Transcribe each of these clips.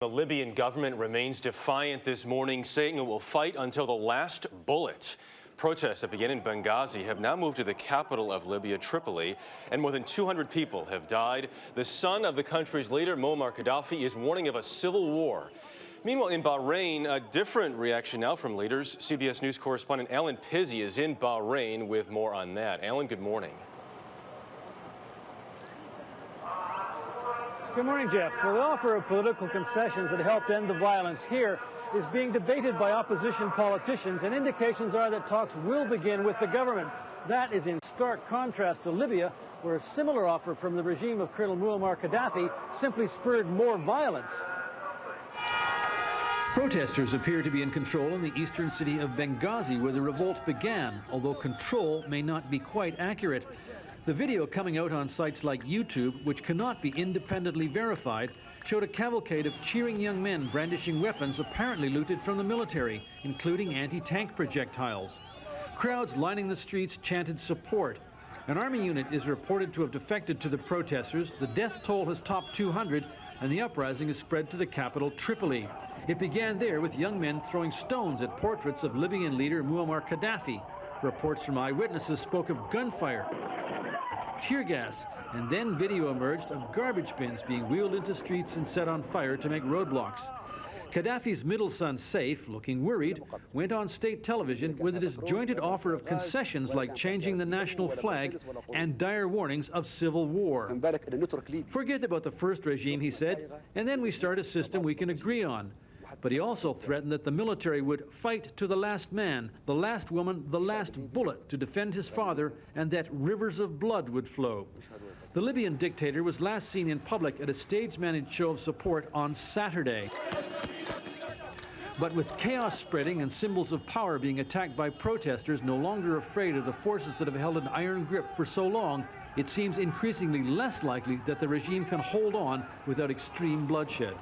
The Libyan government remains defiant this morning, saying it will fight until the last bullet. Protests that began in Benghazi have now moved to the capital of Libya, Tripoli, and more than 200 people have died. The son of the country's leader, Muammar Qaddafi, is warning of a civil war. Meanwhile, in Bahrain, a different reaction now from leaders. CBS News correspondent Allen Pizzey is in Bahrain with more on that. Allen, good morning. Good morning, Jeff. Well, the offer of political concessions that helped end the violence here is being debated by opposition politicians, and indications are that talks will begin with the government. That is in stark contrast to Libya, where a similar offer from the regime of Colonel Muammar Qaddafi simply spurred more violence. Protesters appear to be in control in the eastern city of Benghazi, where the revolt began, although control may not be quite accurate. The video coming out on sites like YouTube, which cannot be independently verified, showed a cavalcade of cheering young men brandishing weapons apparently looted from the military, including anti-tank projectiles. Crowds lining the streets chanted support. An army unit is reported to have defected to the protesters. The death toll has topped 200, and the uprising has spread to the capital, Tripoli. It began there with young men throwing stones at portraits of Libyan leader Muammar Qaddafi. Reports from eyewitnesses spoke of gunfire, tear gas, and then video emerged of garbage bins being wheeled into streets and set on fire to make roadblocks. Qaddafi's middle son, Saif, looking worried, went on state television with a disjointed offer of concessions like changing the national flag and dire warnings of civil war. Forget about the first regime, he said, and then we start a system we can agree on. But he also threatened that the military would fight to the last man, the last woman, the last bullet to defend his father, and that rivers of blood would flow. The Libyan dictator was last seen in public at a stage-managed show of support on Saturday. But with chaos spreading and symbols of power being attacked by protesters no longer afraid of the forces that have held an iron grip for so long, it seems increasingly less likely that the regime can hold on without extreme bloodshed.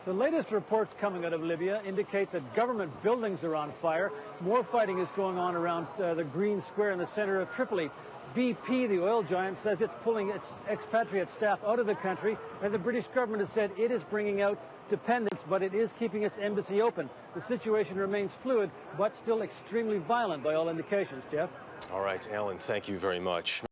The latest reports coming out of Libya indicate that government buildings are on fire. More fighting is going on around the Green Square in the center of Tripoli. BP, the oil giant, says it's pulling its expatriate staff out of the country, and the British government has said it is bringing out dependents, but it is keeping its embassy open. The situation remains fluid, but still extremely violent by all indications, Jeff. All right, Alan, thank you very much.